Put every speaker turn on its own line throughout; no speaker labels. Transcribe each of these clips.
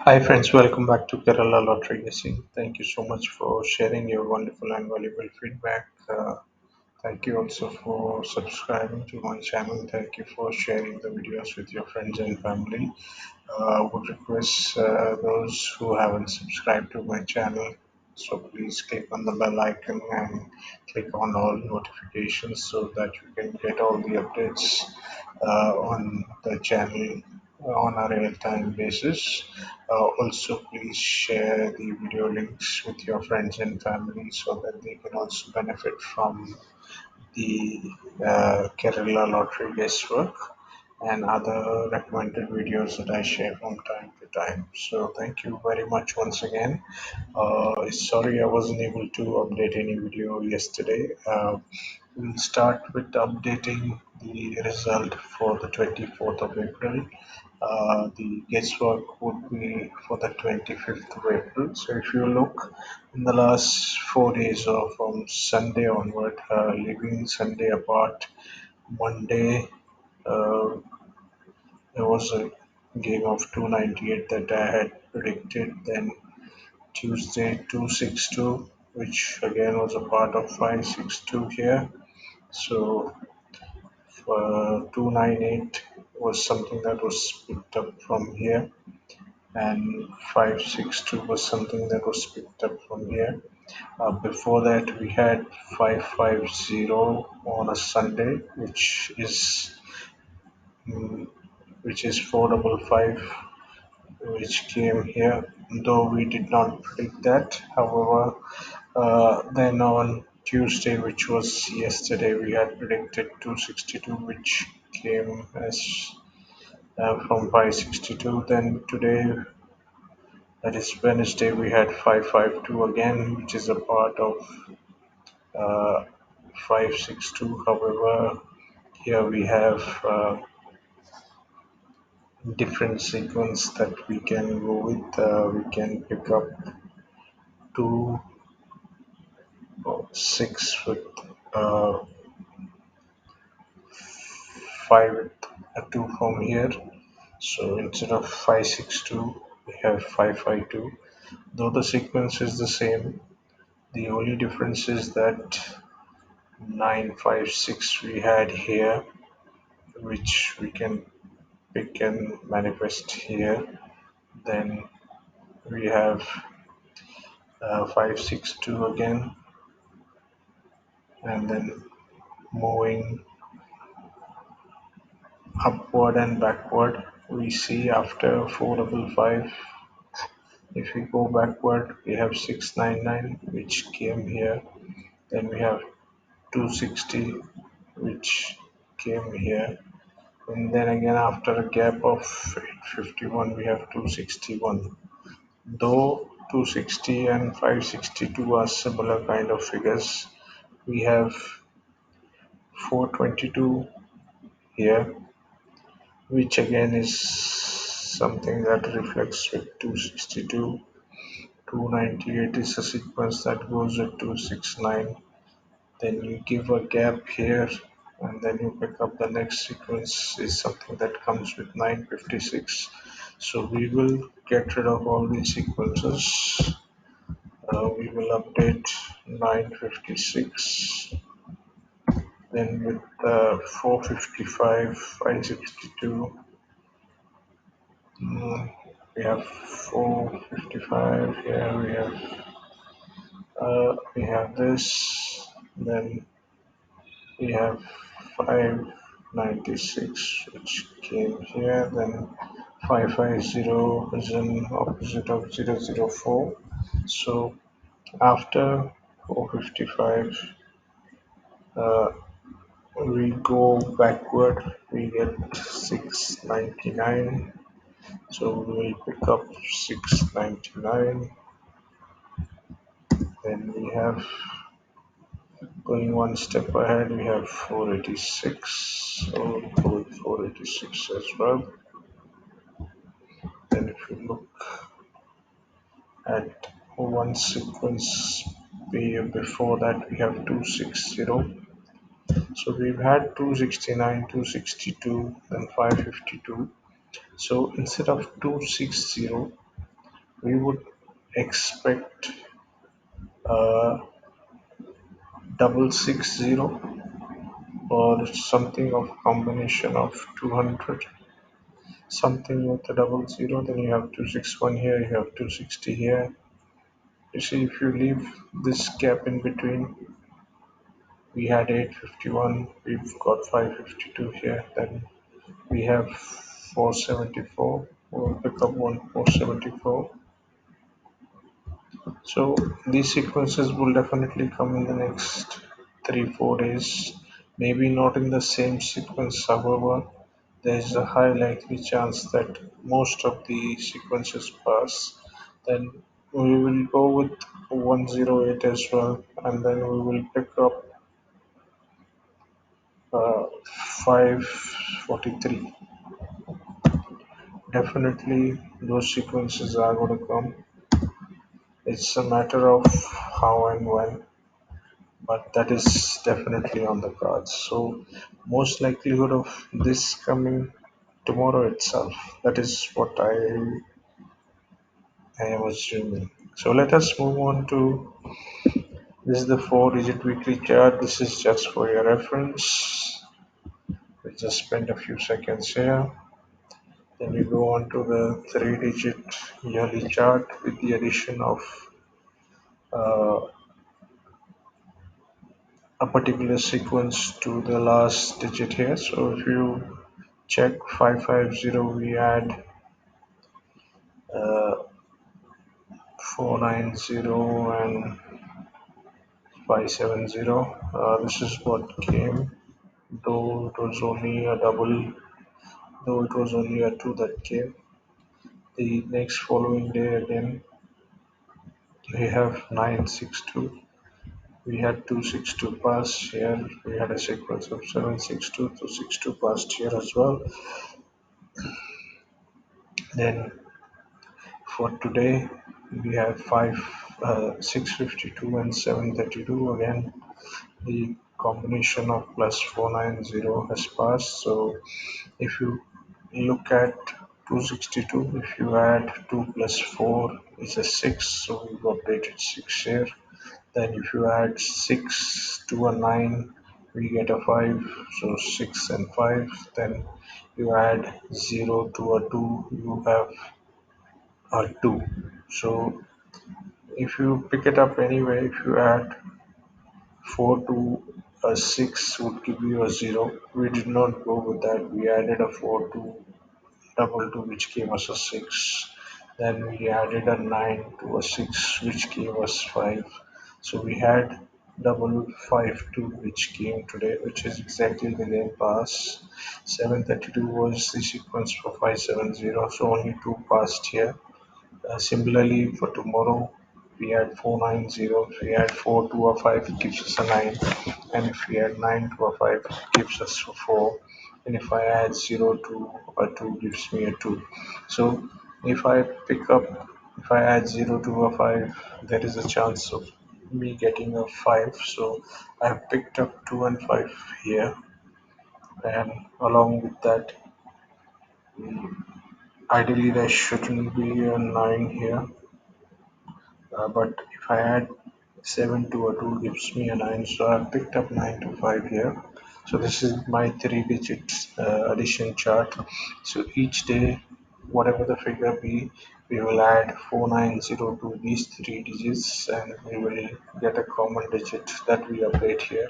Hi friends, welcome back to Kerala Lottery Guessing. Thank you so much for sharing your wonderful and valuable feedback. Thank you also for subscribing to my channel. Thank you for sharing the videos with your friends and family. I would request those who haven't subscribed to my channel, so please click on the bell icon and click on all notifications so that you can get all the updates on the channel on a real-time basis. Also, please share the video links with your friends and family so that they can also benefit from the Kerala lottery guesswork and other recommended videos that I share from time to time. So thank you very much once again. Sorry I wasn't able to update any video yesterday. We'll start with updating the result for the 24th of April. The guesswork would be for the 25th of April. So if you look in the last 4 days or from Sunday onward, leaving Sunday apart, Monday uh, there was a game of 298 that I had predicted. Then Tuesday 262, which again was a part of 562 here. So 298 was something that was picked up from here, and 562 was something that was picked up from here. Before that, we had 550 on a Sunday, mm, which is 455, which came here. Though we did not predict that, however, then on Tuesday, which was yesterday, we had predicted 262, which came as from 562. Then today, that is Wednesday, we had 552 again, which is a part of uh, 562. However, here we have different sequence that we can go with. We can pick up 2 or 6 with uh, 5 with a 2 from here. So instead of 562, we have 552. Though the sequence is the same, the only difference is that 956 we had here, which we can pick and manifest here. Then we have 562 again, and then moving upward and backward. We see after 455, if we go backward, we have 699, which came here. Then we have 260, which came here. And then again, after a gap of 851, we have 261. Though 260 and 562 are similar kind of figures, we have 422 here, which again is something that reflects with 262. 298 is a sequence that goes with 269. Then you give a gap here, and then you pick up the next sequence is something that comes with 956. So we will get rid of all these sequences. We will update 956. Then with 455, 562, we have 455 here. We have this. Then we have 596, which came here. Then 550 is an opposite of 004. So after 455, uh, we go backward, we get 699. So we will pick up 699. Then we have, going one step ahead, we have 486. So we'll go with 486 as well. Then if you look at one sequence before that, we have 260. So we've had 269, 262, then 552. So instead of 260, we would expect uh, 660 or something of combination of 200, something with a double zero. Then you have 261 here, you have 260 here. You see, if you leave this gap in between, we had 851, we've got 552 here, then we have 474. We'll pick up one 474. So these sequences will definitely come in the next 3 4 days. Maybe not in the same sequence, however, there is a high likely chance that most of the sequences pass. Then we will go with 108 as well, and then we will pick up 543. Definitely, those sequences are going to come. It's a matter of how and when, but that is definitely on the cards. So, most likelihood of this coming tomorrow itself. That is what I am assuming. So let us move on to this is the 4-digit weekly chart. This is just for your reference. We just spend a few seconds here. Then we go on to the 3-digit yearly chart with the addition of uh, a particular sequence to the last digit here. So if you check 550, we add uh, 490 and 570. This is what came, though it was only a double, though it was only a two that came. The next following day again, we have 962. We had 262 pass here. We had a sequence of 762 to 62 passed here as well. Then for today, we have 652 and 732 again. The combination of plus 490 has passed. So if you look at 262, if you add 2 plus 4 is a 6, so we've updated 6 here. Then if you add 6 to a 9, we get a 5, so 6 and 5. Then you add 0 to a 2, you have a 2. So if you pick it up anyway, if you add 4 to a 6 would give you a 0. We did not go with that. We added a 4 to double 2 which gave us a 6. Then we added a 9 to a 6 which gave us 5. So we had double 5 2 which came today, which is exactly the game pass. 732 was the sequence for 570, so only 2 passed here. Similarly, for tomorrow, we add 490. If we add 4 to a 5, it gives us a 9. And if we add 9 to a 5, it gives us a 4. And if I add 0 to a 2, gives me a 2. So if I pick up, if I add 0 to a 5, there is a chance of me getting a 5. So I have picked up 2 and 5 here. And along with that, ideally there shouldn't be a 9 here. But if I add 7 to a 2 gives me a 9, so I've picked up 9 to 5 here. So this is my 3-digit addition chart. So each day, whatever the figure be, we will add 490 to these 3 digits and we will get a common digit that we update here.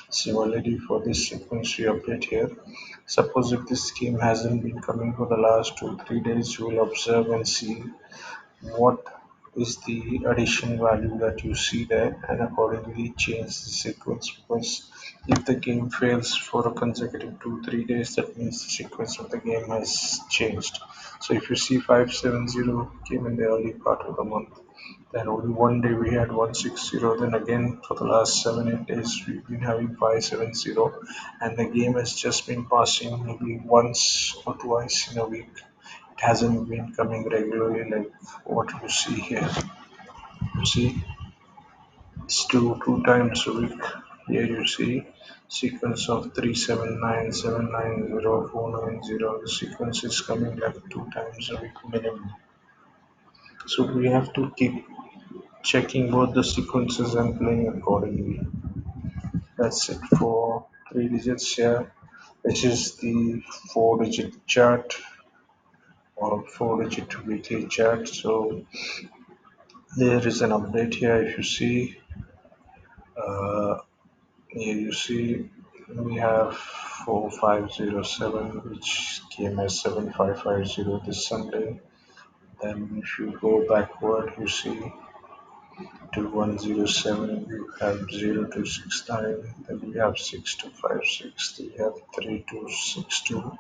Similarly, for this sequence, we update here. Suppose if this scheme hasn't been coming for the last 2 3 days, we will observe and see what is the addition value that you see there and accordingly change the sequence, because if the game fails for a consecutive 2 3 days, that means the sequence of the game has changed. So if you see 570 came in the early part of the month, then only one day we had 160, then again for the last 7 8 days we've been having 570, and the game has just been passing maybe once or twice in a week. It hasn't been coming regularly like what you see here. You see, it's two times a week. Here you see sequence of 379 790 490. The sequence is coming like 2 times a week minimum. So we have to keep checking both the sequences and playing accordingly. That's it for 3 digits here, which is the 4 digit chart or 4 digit weekly chart. So there is an update here. If you see, uh, here you see we have 4507, which came as 7550 this Sunday. Then if you go backward, you see 2107, we have 0269, then we have 6256, then you have 3262,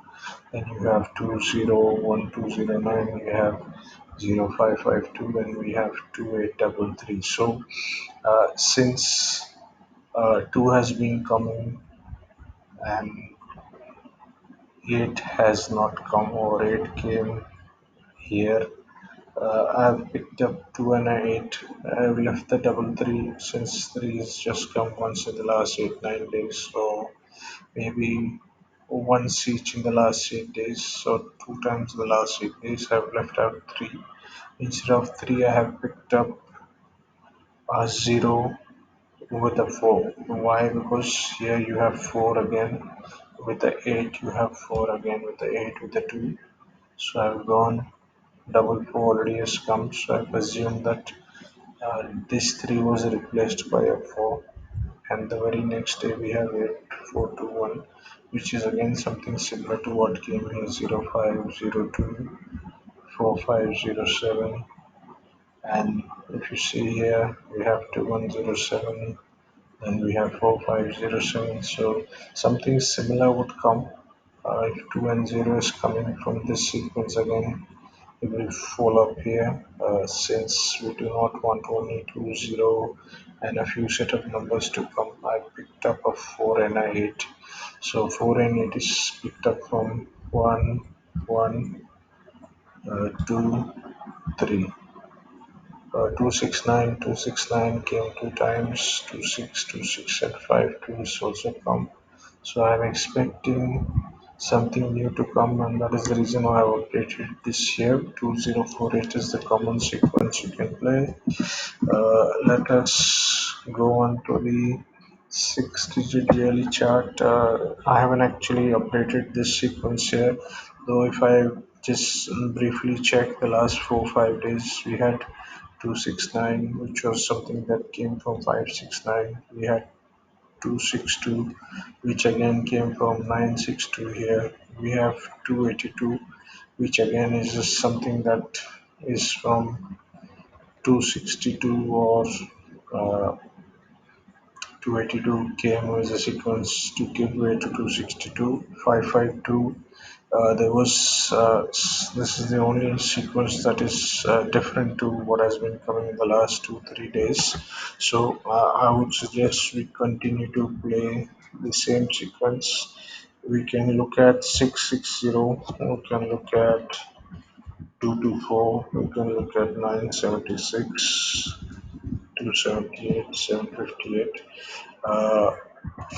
then you have 201209, we have 0552, then we have 2833. So since 2 has been coming and 8 has not come, or 8 came here, I've picked up 2 and a 8. I've left the double 3 since 3 has just come once in the last 8 9 days. So maybe once each in the last 8 days. So 2 times in the last 8 days I've left out 3. Instead of 3 I have picked up a 0 with a 4. Why? Because here you have 4 again. With the 8 you have 4 again. With the 8 with the 2. So I've gone double 4 already has come. So I've assumed that this 3 was replaced by a 4, and the very next day we have 8421, which is again something similar to what came here, 0502, 4507, and if you see here we have 2107, then we have 4507. So something similar would come if 2 and 0 is coming from this sequence again. We will follow up here since we do not want only 2 0 and a few set of numbers to come. I picked up a 4 and a 8. So 4 and 8 is picked up from 1 1 2 3. 269 came 2 times, 2626 and 52 is also come. So I'm expecting something new to come, and that is the reason why I've updated this here. 2048 is the common sequence you can play. Let us go on to the 6 digit yearly chart. I haven't actually updated this sequence here, though if I just briefly check the last 4 5 days, we had 269, which was something that came from 569. We had 262, which again came from 962 here. We have 282, which again is just something that is from 262, or uh, 282 came as a sequence to give way to 262. 552, there was this is the only sequence that is different to what has been coming in the last 2 3 days. So I would suggest we continue to play the same sequence. We can look at 660, we can look at 224, we can look at 976, 278, 758. Uh,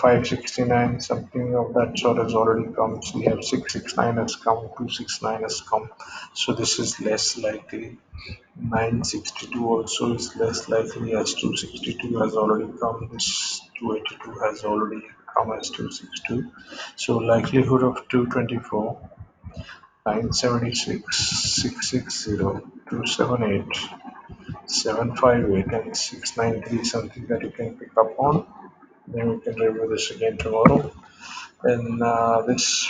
569, something of that sort has already come. So we have 669 has come, 269 has come. So this is less likely. 962 also is less likely, as 262 has already come. This 282 has already come as 262. So likelihood of 224, 976, 660, 278, 758, and 693, something that you can pick up on. Then we can review this again tomorrow. And this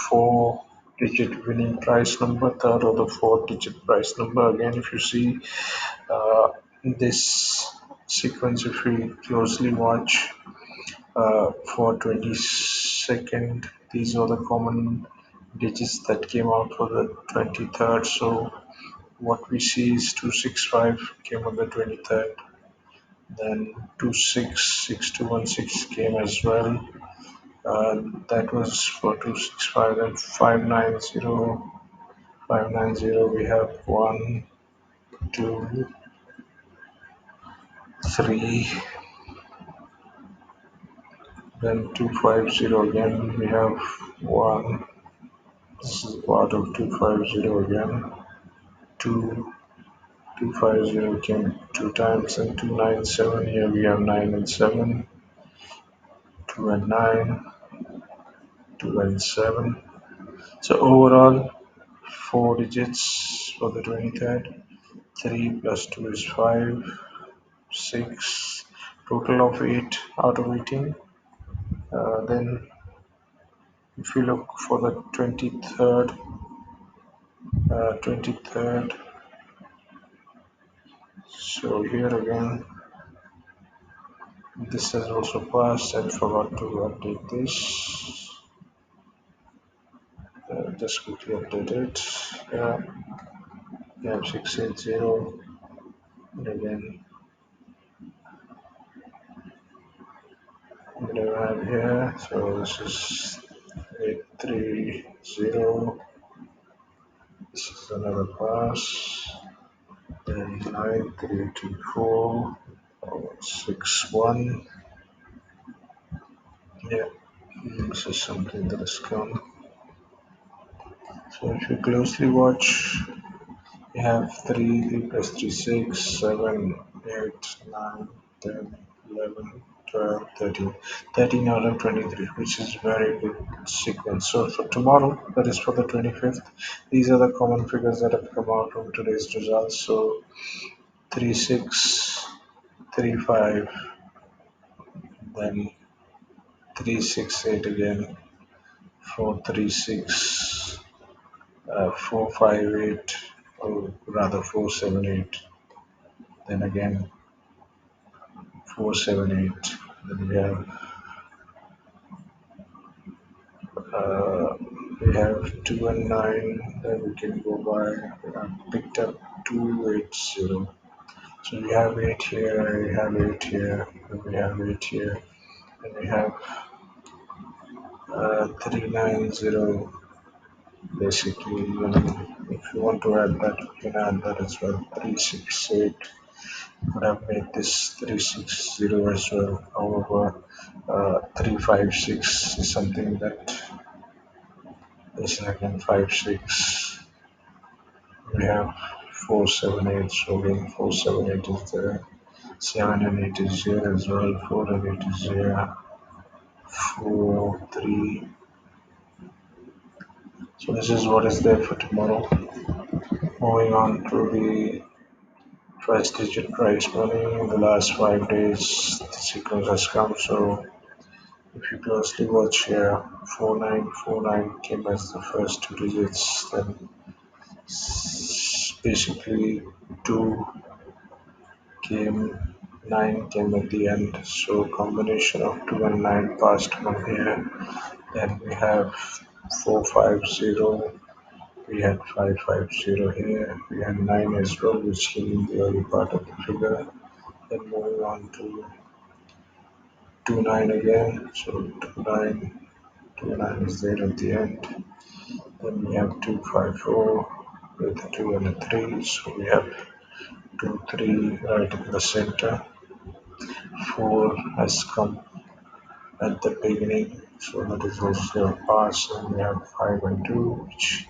4 digit winning price number, third or the 4 digit price number. Again, if you see uh, this sequence, if we closely watch for 22nd, these are the common digits that came out for the 23rd. So what we see is 265 came on the 23rd, then 266216 came as well. That was for 265, and 590 we have 1 2 3, then 250 again we have 1. This is part of 250 again, 2 250 came two times, and 297. Here we have 9 and 7, 2 and 9, 2 and 7. So overall, 4 digits for the 23rd. 3 plus 2 is 5, 6, total of 8 out of 18. Then if you look for the 23rd, so here again, this has also passed. I forgot to update this. Just quickly update it. Yeah, we have 680. And again, I'm gonna add here. So this is 830. This is another pass. Then 9324. 61. Yeah, this is something that has come. So if you closely watch, we have 3 plus 3, 6, 7, 8, 9, 10, 11, 12, 13. 13 out of 23, which is very good sequence. So for tomorrow, that is for the 25th, these are the common figures that have come out from today's results. So 3, 6, 3, 5, then 3, 6, 8 again, 4, 3, 6, 4, 5, 8, or rather 4, 7, 8. Then again 4, 7, 8. Then uh, we have 2 and 9. Then we can go by. I picked up 280. So we have 8 here. We have 8 here. And we have 8 here. And we have 390. Basically, if you want to add that, you can add that as well. 368. Could have made this 360 as well. However, 356 is something that is again 56. We have 478, so again 478 is there. 7 and 8 is here as well. 4 and 8 is here. 4, 3. So this is what is there for tomorrow. Moving on to the first digit prize money in the last 5 days, the sequence has come. So if you closely watch here, 4949 came as the first two digits, then basically 2 came, 9 came at the end. So combination of 2 and 9 passed from here. Then we have 450, we had 550 here, we had 9 as well, which came in the early part of the figure. Then moving on to 29 again, so 29 is there at the end. Then we have 254 with a 2 and a 3, so we have 2, 3 right in the center. 4 has come at the beginning, so that is also a pass. And we have 5 and 2, which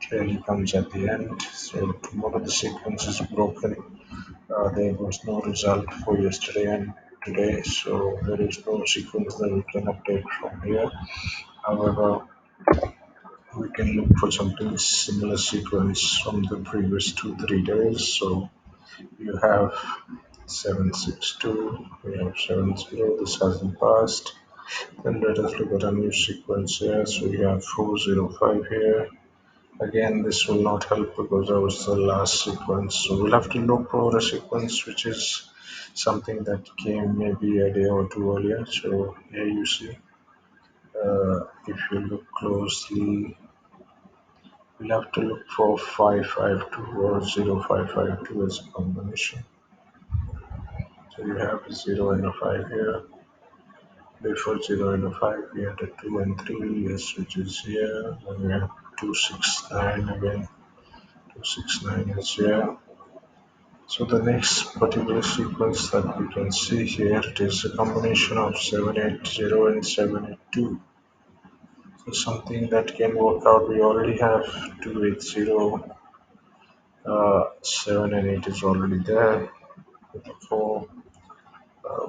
clearly comes at the end. So tomorrow the sequence is broken. There was no result for yesterday and today, so there is no sequence that we can update from here. However, we can look for something similar sequence from the previous 2 3 days. So you have 762, we have 70, this hasn't passed. Then let us look at a new sequence here. So we have 405 here. Again, this will not help because that was the last sequence. So we'll have to look for a sequence which is something that came maybe a day or two earlier. So here you see, if you look closely, we'll have to look for 552 or 0552 as a combination. So you have 0 and a 5 here. Before 0 and a 5, we had a 2 and 3, yes, which is here. Then we have 269 again. 269 is here. So the next particular sequence that we can see here, it is a combination of 780 and 782. So something that can work out. We already have 280 7 and 8 is already there. With the 4,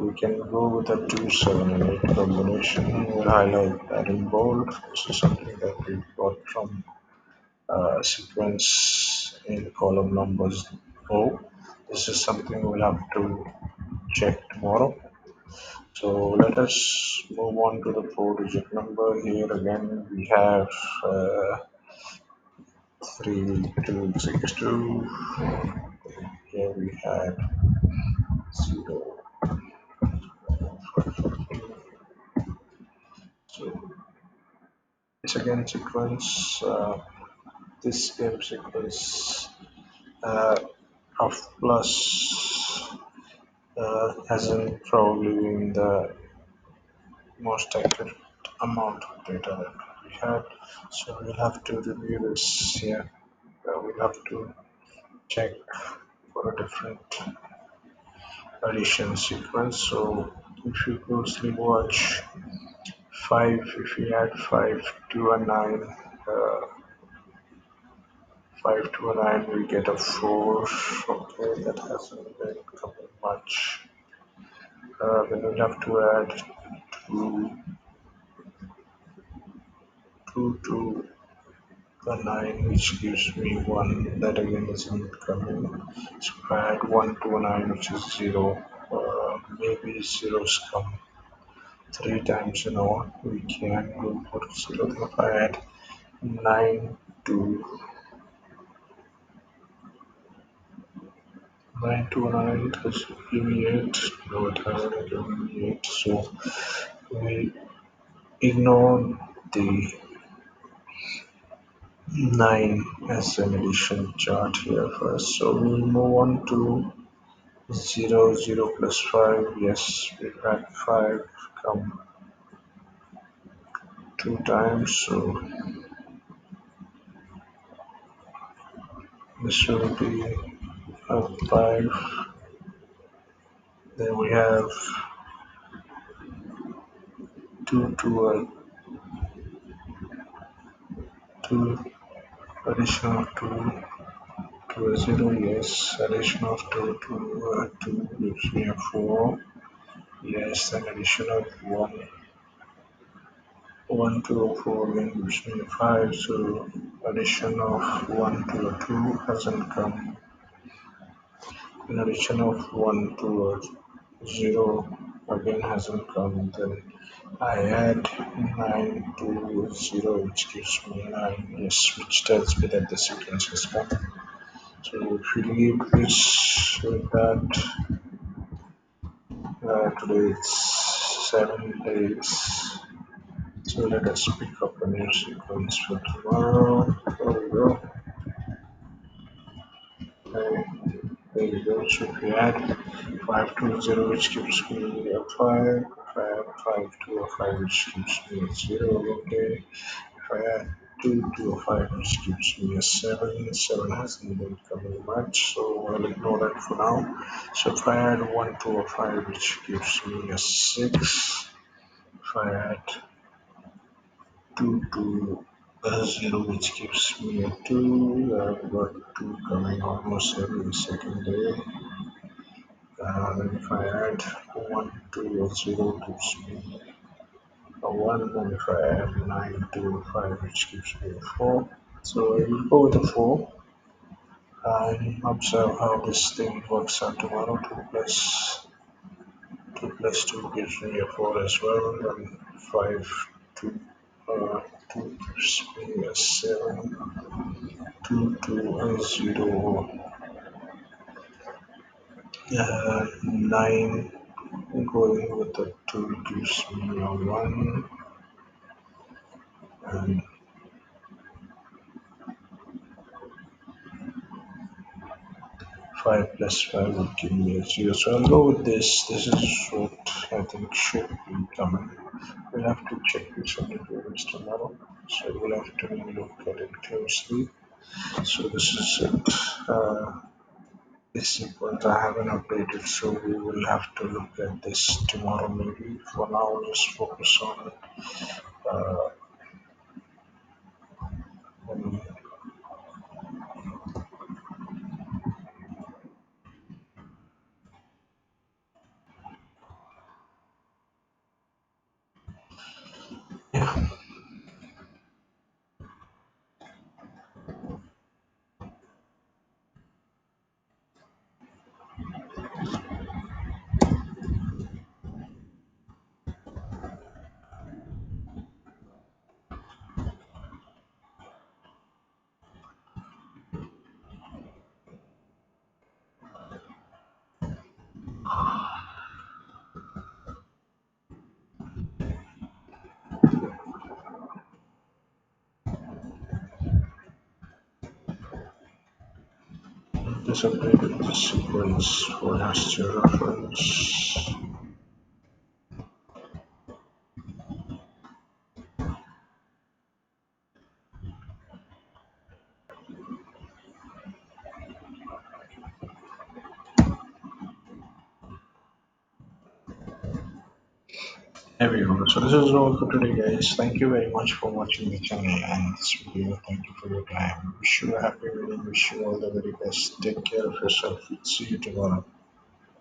we can go with a 2, 7 and 8 combination. We'll highlight that in bold. This is something that we got from sequence in column numbers O. This is something we'll have to check tomorrow. So let us move on to the 4-digit number. Here again we have 3262. Here we had 0. So it's again sequence. This game sequence uh, of plus hasn't probably been the most accurate amount of data that we had. So we'll have to review this here. We'll have to check for a different addition sequence. So if you closely watch 5, if we add 5 to a 9, 5 to a 9, we get a 4. Okay, that hasn't been coming much. Then we'll have to add 2, 2 to a 9, which gives me 1. That again isn't coming. So if I add 1 to a 9, which is 0. Maybe zeros come 3 times in all. We can go for 0. If I add 9 to 9 to 9, it has given me 8. No, it hasn't given me 8. So we ignore the 9 as an addition chart here first. So we'll move on to 0, 0 plus 5. Yes, we've had 5 come 2 times. So this will be a 5. Then we have 2 to a 2, addition of 2 to a 0. Yes, addition of 2 to a 2 gives me a 4. Yes, then addition of 1 to a 4 again gives me a 5. So addition of 1 to a 2 hasn't come. In addition of 1 to a 0 again hasn't come. Then I add 9 to 0, which gives me 9. Yes, which tells me that the sequence has come. So if we leave this with that, today it's 7 days. So let us pick up a new sequence for tomorrow. There we go. Okay, there we go. So if we add 5 to 0, which gives me a 5. If I add 5 to a 5, which gives me a 0. Okay. If I add 2 to a 5, which gives me a 7. 7 hasn't been coming much, so I'll ignore that for now. So if I add 1 to a 5, which gives me a 6. If I add 2 to a 0, which gives me a 2. I've got 2 coming almost every second day. Then if I add 1 to a 0, gives me a 1. And if I add 9 to a 5, which gives me a 4. So I will go with a 4 and observe how this thing works out tomorrow. 2 plus 2 gives me a 4 as well, and 5 2, 2 gives me a 7, 2 to a 0, 9 going with the 2 gives me a 1, and 5 plus 5 would give me a 0. So I'll go with this. This is what I think should be coming. We'll have to check this on the tables tomorrow. So we'll have to look at it closely. So this is it. This sequence I haven't updated, so we will have to look at this tomorrow maybe. For now, just focus uh, on separate the sequence for next year reference. There we go. So this is all for today, guys. Thank you very much for watching the channel and this video. Thank you for your time. Wish you a happy wedding. Wish you all the very best. Take care of yourself. See you tomorrow.